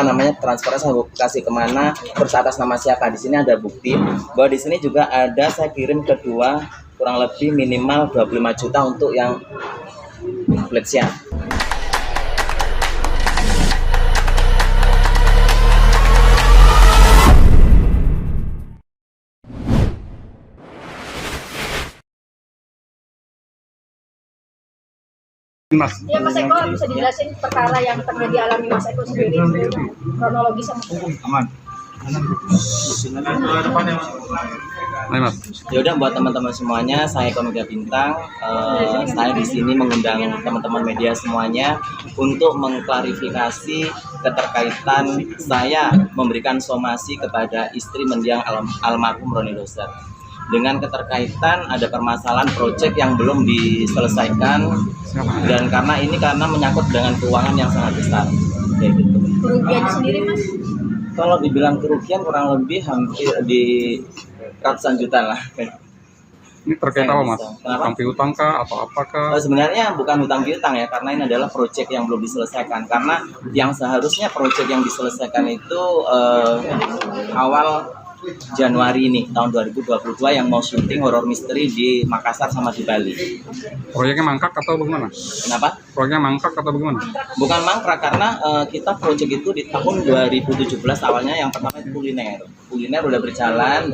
namanya transfernya saya kasih kemana, terus atas nama siapa. Di sini ada bukti bahwa di sini juga ada saya kirim kedua kurang lebih minimal 25 juta untuk yang Flexian. Mas. Ya Mas Eko bisa dijelasin perkara yang terjadi alami Mas Eko sendiri, kronologi sama Aman. Ayo Mas. Ya udah buat teman-teman semuanya, saya Eko Mega Bintang. Saya di sini mengundang teman-teman media semuanya untuk mengklarifikasi keterkaitan saya memberikan somasi kepada istri mendiang almarhum Roni Doser. Dengan keterkaitan ada permasalahan proyek yang belum diselesaikan dan karena menyangkut dengan keuangan yang sangat besar. Kayak gitu. kerugiannya sendiri Mas? Kalau dibilang kerugian kurang lebih hampir di ratusan juta lah. Ini terkait apa Mas? Kenapa? Hutang piutang kah atau apakah? Sebenarnya bukan hutang piutang ya, karena ini adalah proyek yang belum diselesaikan. Karena yang seharusnya proyek yang diselesaikan itu awal Januari ini tahun 2022 yang mau syuting horor misteri di Makassar sama di Bali. Proyeknya mangkrak atau bagaimana? Kenapa? Proyeknya mangkrak atau bagaimana? Bukan mangkrak karena kita proyek itu di tahun 2017 awalnya yang pertama itu kuliner. Kuliner udah berjalan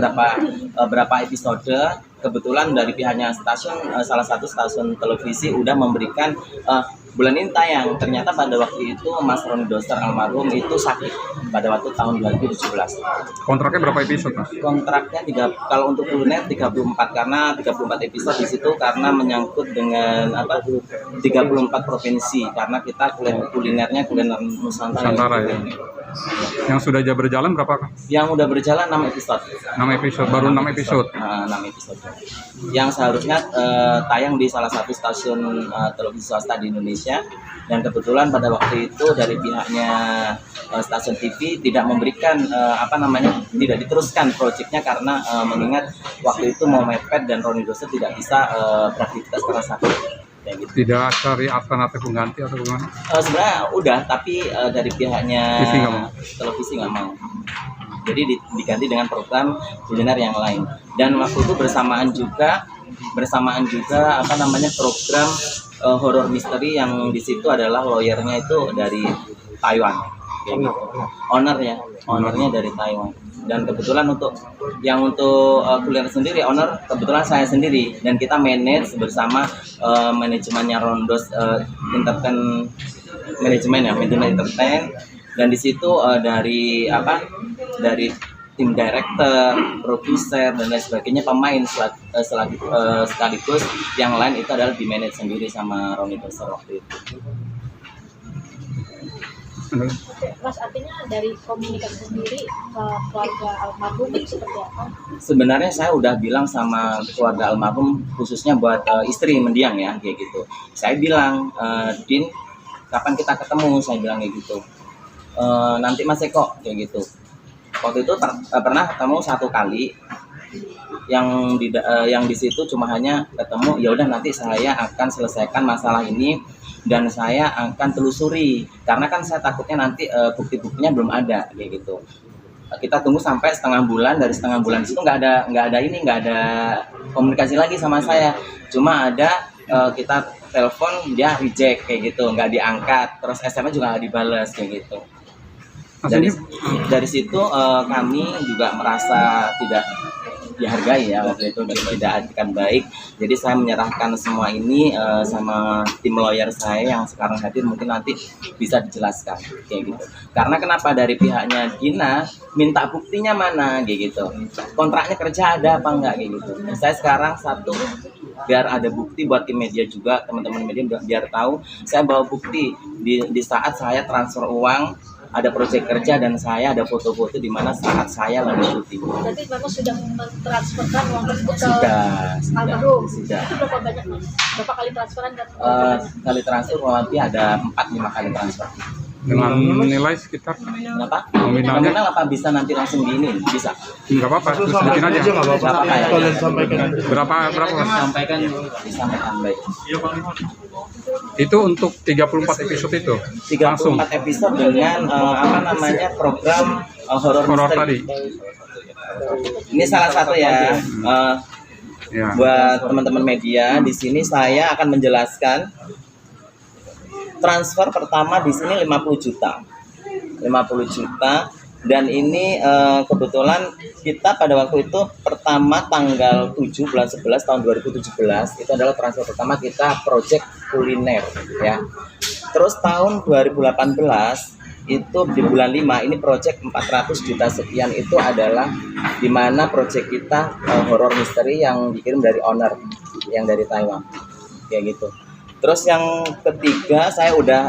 berapa episode. Kebetulan dari pihaknya stasiun salah satu stasiun televisi udah memberikan bulan ini tayang. Ternyata pada waktu itu Mas Roni Doser almarhum itu sakit pada waktu tahun 2017. Kontraknya berapa episode Mas? Kontraknya kalau untuk kuliner 34 karena 34 episode di situ karena menyangkut dengan 34 provinsi karena kita kulinernya kuliner Nusantara ya. Yang sudah berjalan berapa? Yang udah berjalan 6 episode. 6 episode, baru 6 episode. 6 episode. Yang seharusnya tayang di salah satu stasiun televisi swasta di Indonesia dan kebetulan pada waktu itu dari pihaknya stasiun TV tidak memberikan tidak diteruskan proyeknya karena mengingat waktu itu mau mepet dan Roni Doser tidak bisa beraktivitas karena sakit. Gitu. Tidak cari alternatif pengganti atau bagaimana? Sebenarnya udah, tapi dari pihaknya televisi nggak mau. Jadi diganti dengan program kuliner yang lain. Dan waktu itu bersamaan juga program horor misteri yang di situ adalah lawyernya itu dari Taiwan. Gitu. Ownernya dari Taiwan. Dan kebetulan untuk kuliner sendiri, owner kebetulan saya sendiri dan kita manage bersama manajemennya Rondos manajemen entertain dan di situ dari tim director, produser dan lain sebagainya, pemain sekaligus yang lain itu adalah di manage sendiri sama Roni Doser waktu itu. Mas, artinya dari komunikasi sendiri ke keluarga almarhum itu seperti apa? Sebenarnya saya udah bilang sama keluarga almarhum khususnya buat istri mendiang ya kayak gitu. Saya bilang, Din, kapan kita ketemu? Saya bilang kayak gitu. Nanti Mas Eko kayak gitu. Waktu itu pernah ketemu 1 kali. Yang di situ cuma hanya ketemu, ya udah nanti saya akan selesaikan masalah ini dan saya akan telusuri karena kan saya takutnya nanti bukti-buktinya belum ada kayak gitu. Kita tunggu sampai setengah bulan, dari setengah bulan itu nggak ada komunikasi lagi sama saya, cuma ada kita telepon dia reject kayak gitu, nggak diangkat, terus SMS juga nggak dibales kayak gitu. Dari situ kami juga merasa tidak dihargai ya waktu itu, tidak akan baik. Jadi saya menyerahkan semua ini sama tim lawyer saya yang sekarang hadir, mungkin nanti bisa dijelaskan kayak gitu. Karena kenapa dari pihaknya Gina minta buktinya mana kayak gitu, kontraknya kerja ada apa enggak kayak gitu. Saya sekarang biar ada bukti buat tim media juga, teman-teman media biar tahu saya bawa bukti di saat saya transfer uang, ada proyek kerja dan saya ada foto-foto di mana saat saya lagi syuting. Berarti memang sudah mentransferkan uang tersebut ke almarhum. Sudah. Itu berapa banyak Mas? Berapa kali transferan? Kali transfer kurang lebih ada 4-5 kali transfer. Dengan nilai sekitar Kenapa? nominalnya Nominal apa bisa nanti langsung gini? Bisa. nggak apa-apa, terus sebutin aja. nggak apa-apa. Nggak apa-apa ya. Kalian sampaikan. Berapa Mas? Disampaikan baik. Itu untuk 34 episode itu. Langsung 34 episode dengan apa namanya program horor horor misteri. tadi. Ini salah satu ya. Ya. Buat teman-teman media, di sini saya akan menjelaskan transfer pertama di sini 50 juta. 50 juta dan ini kebetulan kita pada waktu itu pertama tanggal 7 bulan 11 tahun 2017 itu adalah transfer pertama kita project kuliner ya. Terus tahun 2018 itu di bulan 5 ini project 400 juta sekian itu adalah dimana project kita horror misteri yang dikirim dari owner yang dari Taiwan kayak gitu. Terus yang ketiga saya udah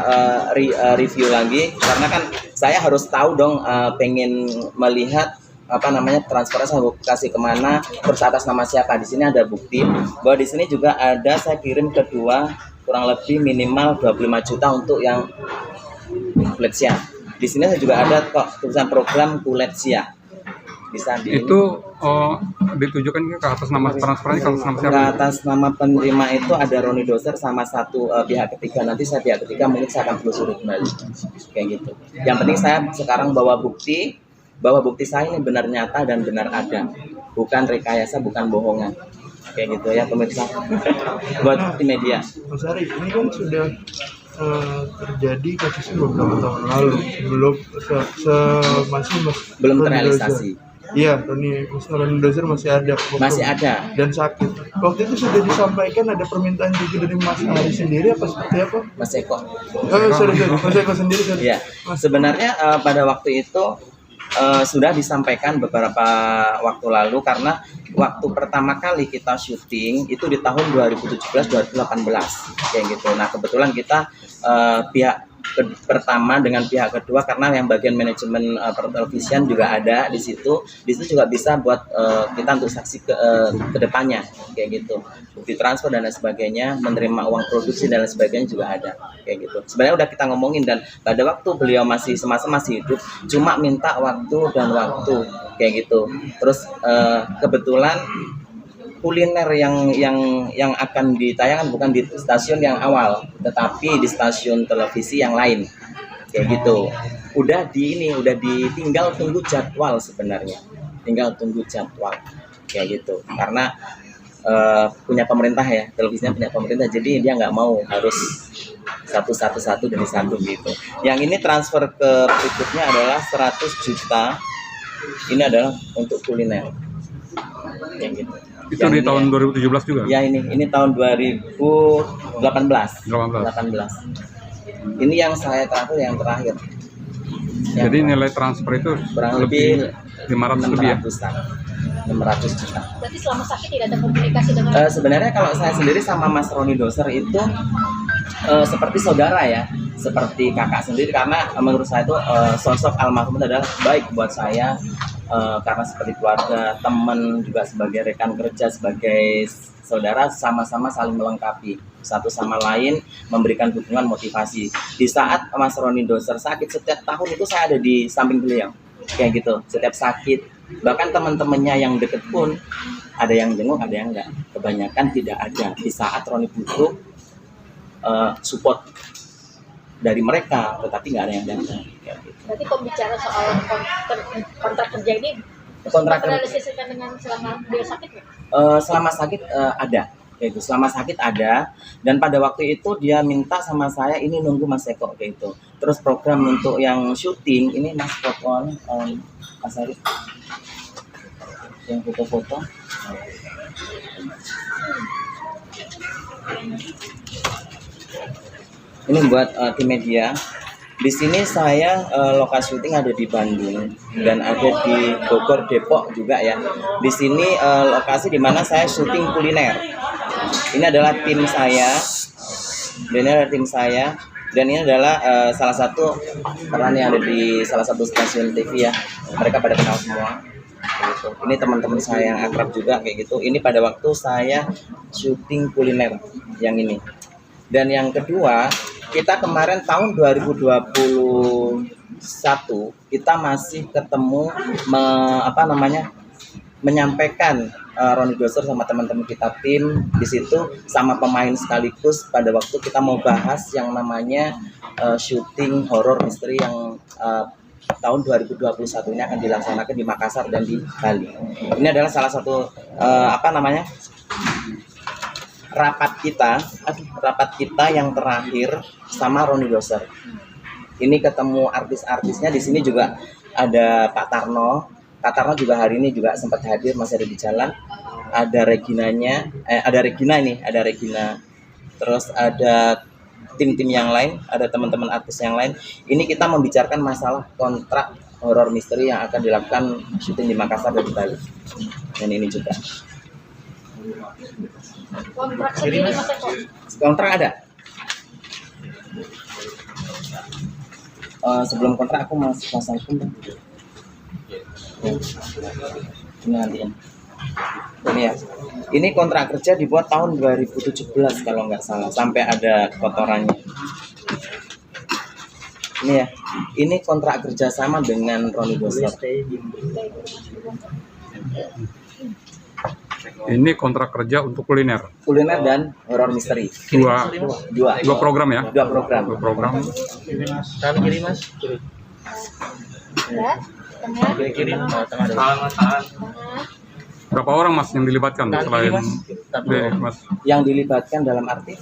review lagi karena kan saya harus tahu dong pengen melihat apa namanya transfernya saya kasih kemana terus atas nama siapa. Di sini ada bukti bahwa di sini juga ada saya kirim kedua kurang lebih minimal 25 juta untuk yang Kuletsia. Di sini saya juga ada kok tulisan program Kuletsia. Bisa di Itu ditujukan ke atas nama transfernya ke atas nama ke siapa? atas nama penerima itu ada Roni Doser sama satu pihak ketiga. Nanti saya pihak ketiga mungkin saya akan telusuri kembali kayak gitu. Yang penting saya sekarang bawa bukti bahwa bukti saya ini benar nyata dan benar ada, bukan rekayasa, bukan bohongan kayak gitu ya pemirsa. Buat di media Mas Ari, ini kan sudah terjadi kasusnya beberapa tahun lalu sebelum belum Roni terrealisasi. Dozer. Iya, Roni Dozer masih ada. Masih ada. Dan sakit. Waktu itu sudah disampaikan ada permintaan juga dari Mas Ari sendiri apa seperti apa? Mas Eko. Sorry. Mas Eko sendiri. Sorry. Iya. Sebenarnya pada waktu itu sudah disampaikan beberapa waktu lalu karena waktu pertama kali kita syuting itu di tahun 2017-2018 kayak gitu. Nah kebetulan kita pihak pertama dengan pihak kedua karena yang bagian manajemen pertelevisian juga ada di situ. Di situ juga bisa buat kita untuk saksi ke depannya kayak gitu. Bukti transfer dan lain sebagainya, menerima uang produksi dan lain sebagainya juga ada kayak gitu. Sebenarnya udah kita ngomongin dan pada waktu beliau masih semasa masih hidup cuma minta waktu dan waktu kayak gitu. Terus kebetulan kuliner yang akan ditayangkan bukan di stasiun yang awal, tetapi di stasiun televisi yang lain, kayak gitu. Udah ditinggal tunggu jadwal sebenarnya, tinggal tunggu jadwal, kayak gitu. Karena punya pemerintah ya, televisinya punya pemerintah, jadi dia nggak mau harus satu dari satu gitu. Yang ini transfer ke berikutnya adalah 100 juta. Ini adalah untuk kuliner, kayak gitu. Itu di tahun 2017 juga? Ya ini tahun 2018. 18. Ini yang saya terakhir. Jadi nilai transfer itu kurang lebih 500 lebih ya? 600 juta. Berarti selama sakit tidak ada komunikasi dengan Sebenarnya kalau saya sendiri sama Mas Roni Doser itu seperti saudara ya, seperti kakak sendiri karena menurut saya itu sosok almarhum itu adalah baik buat saya. Karena seperti keluarga, teman, juga sebagai rekan kerja, sebagai saudara sama-sama saling melengkapi satu sama lain, memberikan dukungan motivasi. Di saat Mas Roni Doser sakit setiap tahun itu saya ada di samping beliau, kayak gitu. Setiap sakit, bahkan teman-temannya yang deket pun ada yang jenguk, ada yang enggak. Kebanyakan tidak ada. Di saat Roni butuh support dari mereka, tetapi nggak ada yang datang. berarti pembicara soal kontrak kerja ini Kontrak terrealisasikan dengan selama dia sakit nggak? selama sakit ada, kayak gitu. Selama sakit ada, dan pada waktu itu dia minta sama saya ini nunggu Mas Eko kayak gitu. Terus program untuk yang syuting ini Mas Popon, Mas Ari, yang foto-foto. Ini buat tim media. Di sini saya lokasi syuting ada di Bandung dan ada di Bogor, Depok juga ya. Di sini lokasi di mana saya syuting kuliner. Ini adalah tim saya. Dan ini adalah salah satu peran yang ada di salah satu stasiun TV ya. Mereka pada kenal semua. Gitu. Ini teman-teman saya yang akrab juga kayak gitu. Ini pada waktu saya syuting kuliner yang ini. Dan yang kedua kita kemarin tahun 2021 kita masih ketemu menyampaikan Ronny Dozer sama teman-teman kita tim di situ sama pemain sekaligus pada waktu kita mau bahas yang namanya syuting horor misteri yang tahun 2021 ini akan dilaksanakan di Makassar dan di Bali. Ini adalah salah satu rapat kita yang terakhir sama Ronny Dozer. Ini ketemu artis-artisnya, di sini juga ada Pak Tarno. Pak Tarno juga hari ini juga sempat hadir, masih ada di jalan. Ada Reginanya, ada Regina. Terus ada tim-tim yang lain, ada teman-teman artis yang lain. Ini kita membicarakan masalah kontrak horor misteri yang akan dilakukan syuting di Makassar dan di Bali. Dan ini juga. Kontrak sendiri Mas Eko? Kontrak ada. Sebelum kontrak aku masih pasang pun. Ini nantinya. Ini ya. Ini kontrak kerja dibuat tahun 2017 kalau nggak salah, sampai ada kotorannya. Ini ya. Ini kontrak kerjasama dengan Ronny Dozer. Ini kontrak kerja untuk kuliner. Kuliner dan horor misteri. Dua program ya? Dua program. Dua program. Tangan kiri mas. Ya, tengah. Kiri. Tengah. Berapa orang mas yang dilibatkan selain mas Yang dilibatkan dalam arti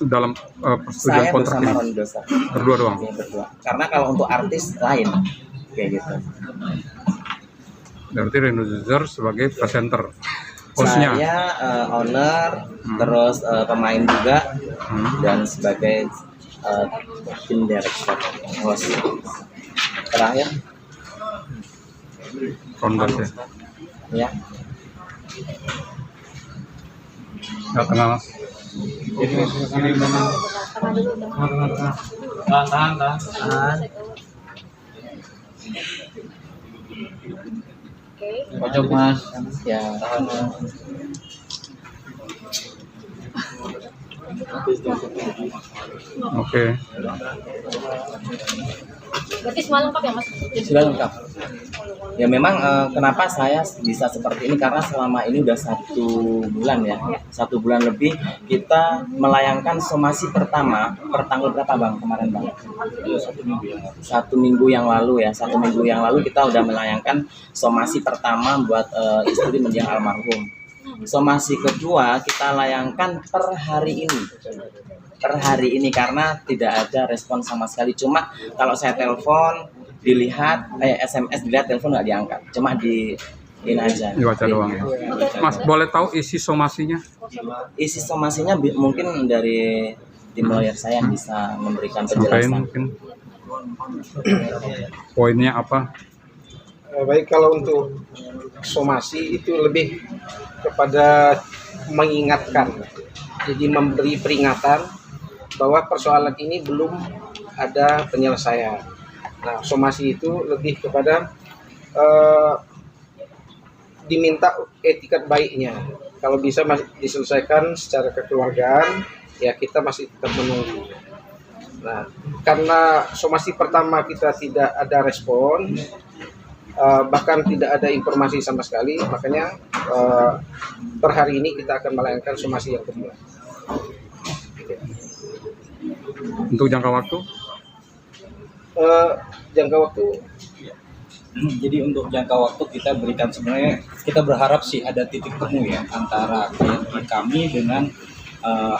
dalam persetujuan saya kontrak bersama ini? Ronny Dozer. Berdua doang. Oke, berdua. Karena kalau untuk artis lain kayak gitu. Berarti Ronny Dozer sebagai presenter, hostnya. Saya owner, terus pemain juga, dan sebagai tim director, host. Terakhir, Rondas ya. ya. Ya, tengah mas. Tengah dulu, tengah. Tahan. Oke. Pojok mas. Ya. Oke. Berarti semua lengkap ya Mas? Sudah lengkap. Ya memang kenapa saya bisa seperti ini, karena selama ini udah 1 bulan ya, 1 bulan lebih kita melayangkan somasi pertama per tanggal berapa bang kemarin bang? 1 minggu yang lalu ya, 1 minggu yang lalu kita udah melayangkan somasi pertama buat istri mendiang almarhum. Somasi kedua kita layangkan per hari ini karena tidak ada respon sama sekali. Cuma kalau saya telepon dilihat, SMS dilihat, telepon nggak diangkat, cuma di ini aja. Dibaca doang ya. Mas boleh tahu isi somasinya? Isi somasinya mungkin dari tim lawyer saya yang bisa memberikan Sampaikan penjelasan. mungkin poinnya apa? Baik, kalau untuk somasi itu lebih kepada mengingatkan, jadi memberi peringatan bahwa persoalan ini belum ada penyelesaian. Nah, somasi itu lebih kepada diminta etikat baiknya. Kalau bisa diselesaikan secara kekeluargaan, ya kita masih tetap menunggu. Nah, karena somasi pertama kita tidak ada respon, bahkan tidak ada informasi sama sekali, makanya per hari ini kita akan melayangkan somasi yang kedua. Untuk jangka waktu? Jangka waktu Jadi untuk jangka waktu kita berikan, sebenarnya kita berharap sih ada titik temu ya antara klien kami dengan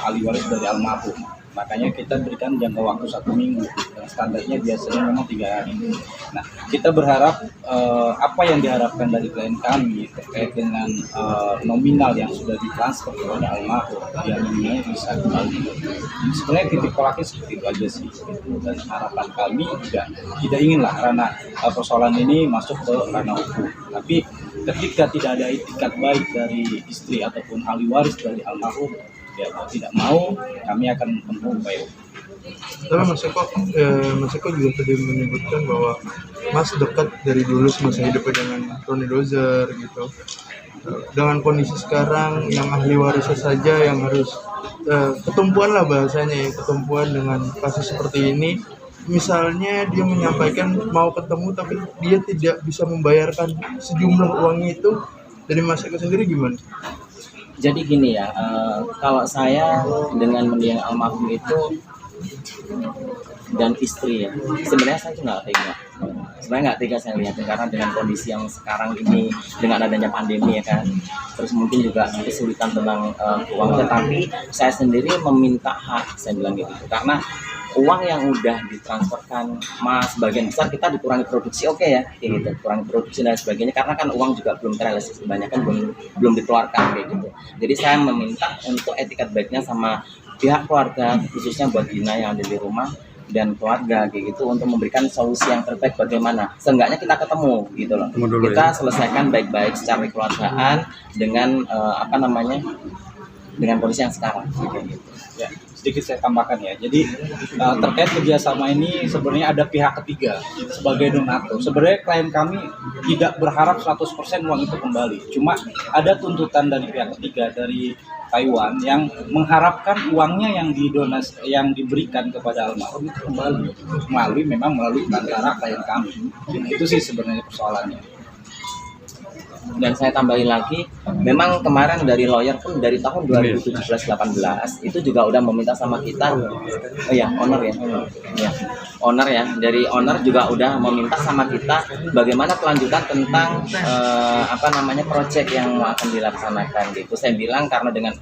ahli waris dari almarhum. Makanya kita berikan jangka waktu 1 minggu, dan standarnya biasanya memang 3 hari. Nah, kita berharap apa yang diharapkan dari klien kami terkait dengan nominal yang sudah ditransfer kepada almarhum, yang nominalnya bisa kembali. Sebenarnya titik tolaknya seperti itu aja sih. Dan harapan kami juga tidak inginlah ranah persoalan ini masuk ke ranah hukum. Tapi ketika tidak ada itikat baik dari istri ataupun ahli waris dari almarhum, ya mau tidak mau kami akan menempuh upaya hukum. Tapi Mas Eko juga tadi menyebutkan bahwa Mas dekat dari dulu semasa hidupnya dengan Ronny Dozer gitu. Dengan kondisi sekarang yang ahli warisnya saja yang harus ketumpuan lah bahasanya ya, ketumpuan dengan kasus seperti ini. Misalnya dia menyampaikan mau ketemu tapi dia tidak bisa membayarkan sejumlah uangnya itu, dari Mas Eko sendiri gimana? Jadi gini ya, kalau saya dengan mendiang almarhum itu dan istri ya, sebenarnya saya tuh nggak tega. Sebenarnya nggak tega saya lihat karena dengan kondisi yang sekarang ini, dengan adanya pandemi ya kan, terus mungkin juga kesulitan tentang uang. Tetapi saya sendiri meminta hak, saya bilang gitu, karena uang yang udah ditransferkan Mas sebagian besar kita dikurangi produksi, oke ya kayak gitu, kurangi produksi dan sebagainya, karena kan uang juga belum terrealisasi, kebanyakan belum dikeluarkan kayak gitu. Jadi saya meminta untuk etikat baiknya sama pihak keluarga, khususnya buat Gina yang ada di rumah dan keluarga kayak gitu, untuk memberikan solusi yang terbaik bagaimana. Seenggaknya kita ketemu gitu loh. Ketemu dulu, Kita ya. selesaikan baik-baik secara kekeluargaan dengan dengan kondisi yang sekarang kayak gitu. Ya, sedikit saya tambahkan ya. Jadi terkait kerjasama ini sebenarnya ada pihak ketiga sebagai donatur. Sebenarnya klien kami tidak berharap 100% uang itu kembali. Cuma ada tuntutan dari pihak ketiga dari Taiwan yang mengharapkan uangnya yang diberikan kepada almarhum itu kembali melalui antara klien kami. Itu sih sebenarnya persoalannya. Dan saya tambahin lagi, memang kemarin dari lawyer pun dari tahun 2017-18 itu juga udah meminta sama kita, owner ya, dari owner juga udah meminta sama kita bagaimana kelanjutan tentang project yang akan dilaksanakan gitu. Saya bilang karena dengan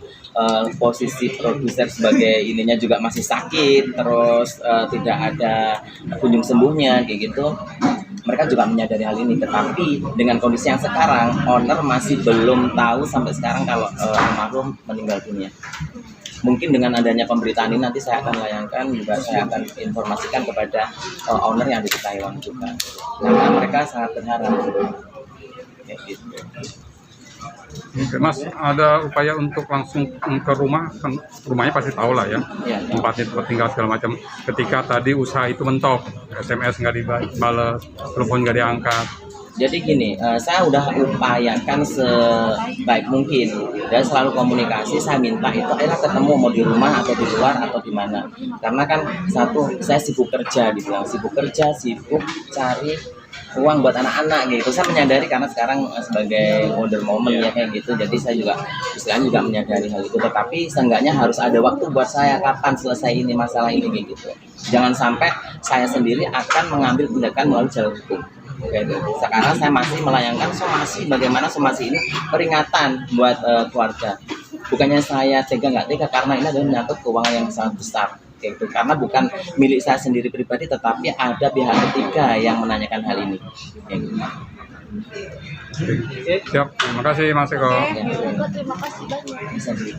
posisi produser sebagai ininya juga masih sakit, terus tidak ada kunjung sembuhnya kayak gitu. Mereka juga menyadari hal ini, tetapi dengan kondisi yang sekarang, owner masih belum tahu sampai sekarang kalau almarhum meninggal dunia. Mungkin dengan adanya pemberitaan ini nanti saya akan layangkan, juga saya akan informasikan kepada owner yang ada di Taiwan juga. Karena mereka sangat berharap. Kayak gitu. Oke, Mas, ada upaya untuk langsung ke rumah, kan rumahnya pasti tahu lah ya, Iya. tempatnya, tempat tinggal segala macam. Ketika tadi usaha itu mentok, SMS nggak dibalas, telepon nggak diangkat. Jadi gini, saya udah upayakan sebaik mungkin dan selalu komunikasi. Saya minta itu akhirnya ketemu, mau di rumah atau di luar atau di mana. Karena kan satu, saya sibuk kerja, dibilang sibuk kerja, sibuk cari uang buat anak-anak gitu. Saya menyadari karena sekarang sebagai older moment ya kayak gitu. Jadi saya juga istilahnya juga menyadari hal itu. Tetapi seenggaknya harus ada waktu buat saya kapan selesai ini masalah ini kayak gitu. Jangan sampai saya sendiri akan mengambil tindakan melalui jalur hukum. Gitu. Sekarang saya masih melayangkan somasi, bagaimana somasi ini peringatan buat keluarga. Bukannya saya tega nggak tega, karena ini adalah menyangkut keuangan yang sangat besar. Gitu. Karena bukan milik saya sendiri pribadi, tetapi ada pihak ketiga yang menanyakan hal ini. Gitu. Siap, terima kasih Mas Eko. Terima kasih banyak. Bisa di